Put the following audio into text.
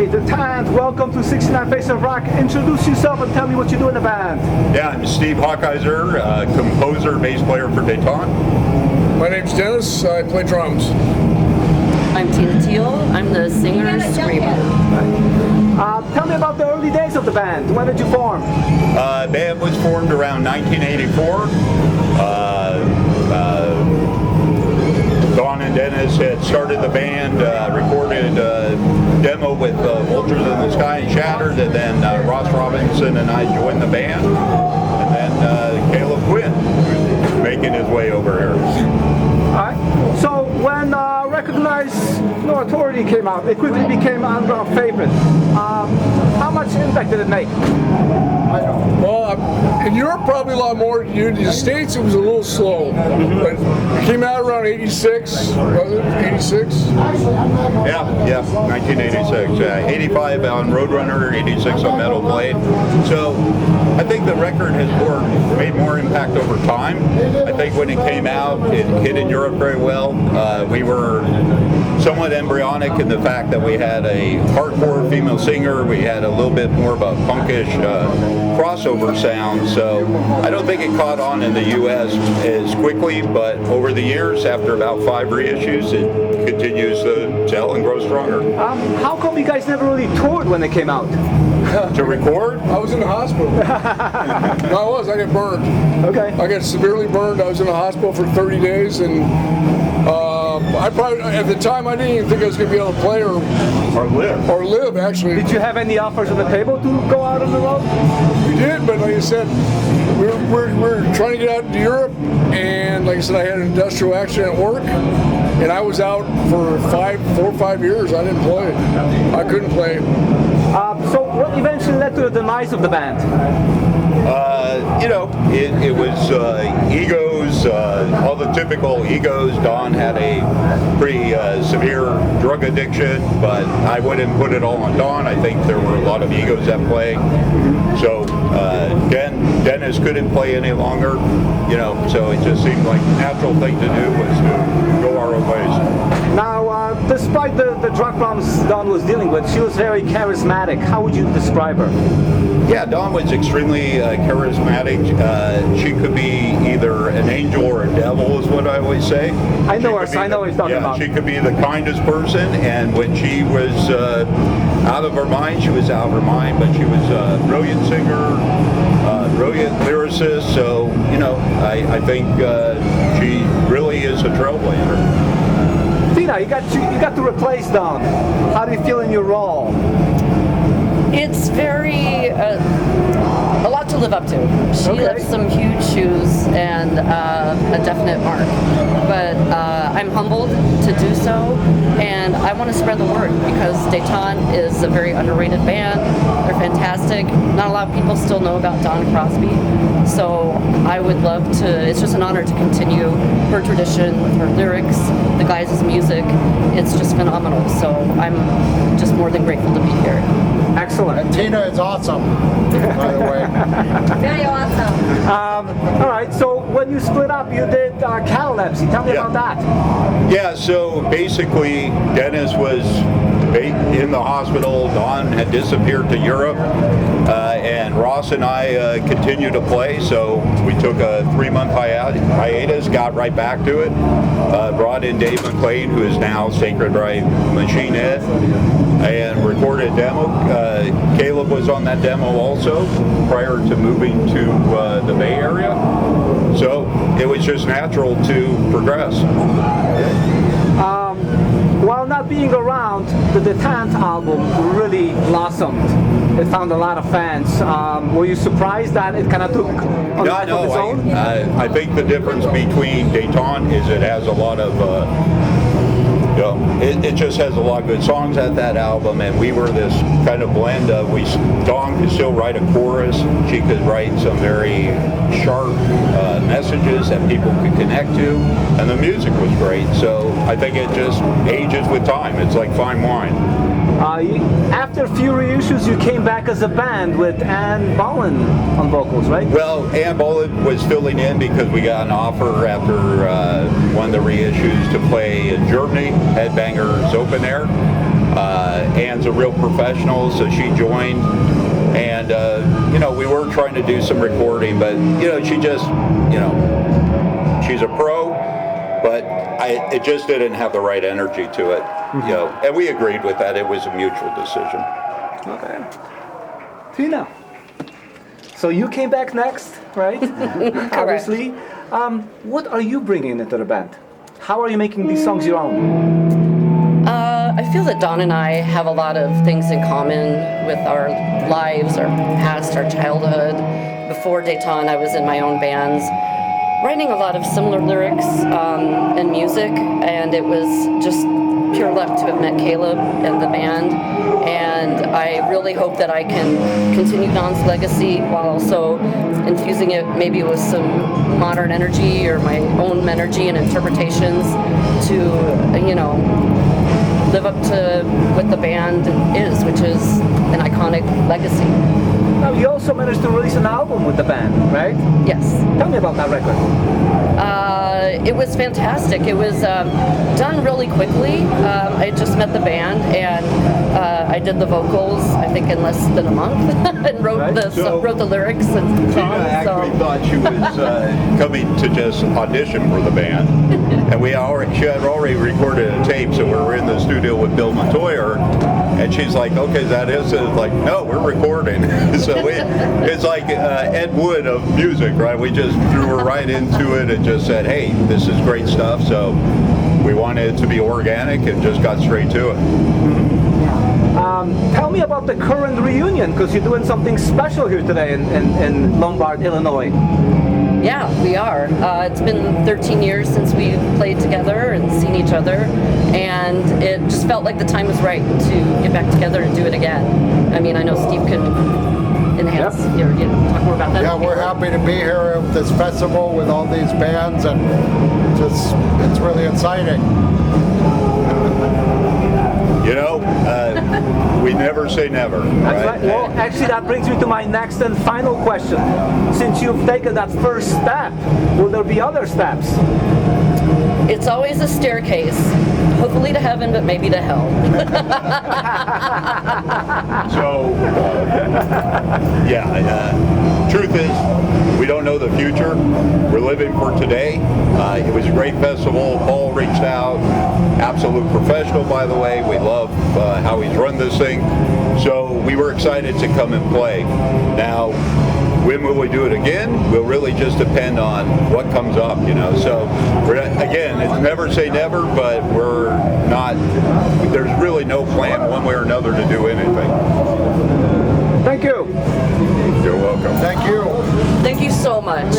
Détente, welcome to 69 Face of Rock. Introduce yourself and tell me what you do in the band. Yeah, I'm Steve Hawkeiser, composer, bass player for Détente. My name's Dennis, I play drums. I'm Tiina Teal, I'm the singer-screamer. Tell me about the early days of the band. When did you form? Band was formed around 1984. Don and Dennis had started the band, recorded a demo with Vultures in the Sky and Shattered, and then Ross Robinson and I joined the band, and then Caleb Quinn, who's making his way over here. Alright, so when Recognized No Authority came out, it quickly became an underground favorite. How much impact did it make? Well, in Europe probably a lot more. In the States it was a little slow. But it came out around 86, was it? 86? Yeah, 1986. 85 on Roadrunner, 86 on Metal Blade. So I think the record has made more impact over time. I think when it came out, it hit in Europe very well. We were somewhat embryonic in the fact that we had a hardcore female singer. We had a little bit more of a punkish crossover sound, so I don't think it caught on in the U.S. as quickly, but over the years, after about 5 reissues, it continues to sell and grow stronger. How come you guys never really toured when it came out? To record? I was in the hospital. No, I got burned. Okay. I got severely burned. I was in the hospital for 30 days, and I probably, at the time, I didn't even think I was going to be able to play or live, actually. Did you have any offers on the table to go out on the road? We did, but like I said, we're trying to get out to Europe, and like I said, I had an industrial accident at work, and I was out for 4 or 5 years. I didn't play. I couldn't play. So what eventually led to the demise of the band? It was egos, all the typical egos. Don had a pretty severe drug addiction, but I wouldn't put it all on Don. I think there were a lot of egos at play. So Dennis couldn't play any longer, so it just seemed like the natural thing to do was to go our own ways. Now, despite the drug problems Dawn was dealing with, she was very charismatic. How would you describe her? Yeah, Dawn was extremely charismatic. She could be either an angel or a devil, is what I always say. I know what he's talking about. She could be the kindest person, and when she was out of her mind, she was out of her mind, but she was a brilliant singer, brilliant lyricist, so, I think she really is a trailblazer. Tiina, you got to replace Dawn. How do you feel in your role? It's very, a lot to live up to. She left some huge shoes and a definite mark. But I'm humbled to do so, and I want to spread the word because Détente is a very underrated band. They're fantastic. Not a lot of people still know about Don Crosby, so I would love to, it's just an honor to continue her tradition with her lyrics, the guys' music. It's just phenomenal, so I'm just more than grateful to be here. Excellent. And Tiina is awesome, by the way. Very awesome. All right, so when you split up, you did catalepsy. Tell me about that. Yeah, so basically, Dennis was in the hospital. Don had disappeared to Europe, and Ross and I continued to play, so we took a 3-month hiatus, got right back to it, brought in Dave McLean, who is now Sacred Right Machine Head, and recorded a demo. Caleb was on that demo also prior to moving to the Bay Area, so it was just natural to progress. While not being around, the Détente album really blossomed. It found a lot of fans. Were you surprised that it kind of took a life of its own? I think the difference between Détente is it has a lot of it just has a lot of good songs at that album, and we were this kind of blend of Dawn could still write a chorus, she could write some very sharp messages that people could connect to, and the music was great, so I think it just ages with time. It's like fine wine. After a few reissues, you came back as a band with Ann Bolin on vocals, right? Well, Ann Bolin was filling in because we got an offer after one of the reissues to play in Germany, Headbangers Open Air. Anne's a real professional, so she joined. And, we were trying to do some recording, but, she just, she's a pro, but it just didn't have the right energy to it, and we agreed with that. It was a mutual decision. Okay. Tiina, so you came back next, right? Obviously. What are you bringing into the band? How are you making these songs your own? I feel that Don and I have a lot of things in common with our lives, our past, our childhood. Before Détente, I was in my own bands, writing a lot of similar lyrics and music, and it was just pure luck to have met Caleb and the band. And I really hope that I can continue Don's legacy while also infusing it maybe with some modern energy or my own energy and interpretations to, live up to what the band is, which is an iconic legacy. Now, you also managed to release an album with the band, right? Yes. Tell me about that record. It was fantastic. It was done really quickly. I just met the band and I did the vocals, I think in less than a month, and wrote the lyrics and Tiina songs. actually thought she was coming to just audition for the band, and she had already recorded a tape, so we were in the studio with Bill Montoya, and she's like, "Okay, that is it." Like, no, we're recording. So it's like Ed Wood of music, right? We just threw her right into it and just said, "Hey, this is great stuff." So we wanted it to be organic and just got straight to it. Tell me about the current reunion, because you're doing something special here today in Lombard, Illinois. Yeah, we are. It's been 13 years since we played together and seen each other, and it just felt like the time was right to get back together and do it again. I mean, I know Steve can enhance or talk more about that. Yeah, we're happy to be here at this festival with all these bands, and it's really exciting. We never say never. That's right. Well, actually, that brings me to my next and final question. Since you've taken that first step, will there be other steps? It's always a staircase, hopefully to heaven, but maybe to hell. So, truth is, we don't know the future. We're living for today. It was a great festival. Paul reached out. Absolute professional, by the way. We love how he's run this thing. So we were excited to come and play. Now, when will we do it again? Will really just depend on what comes up, So, again, it's never say never, but there's really no plan one way or another to do anything. Thank you. You're welcome. Thank you. Thank you so much.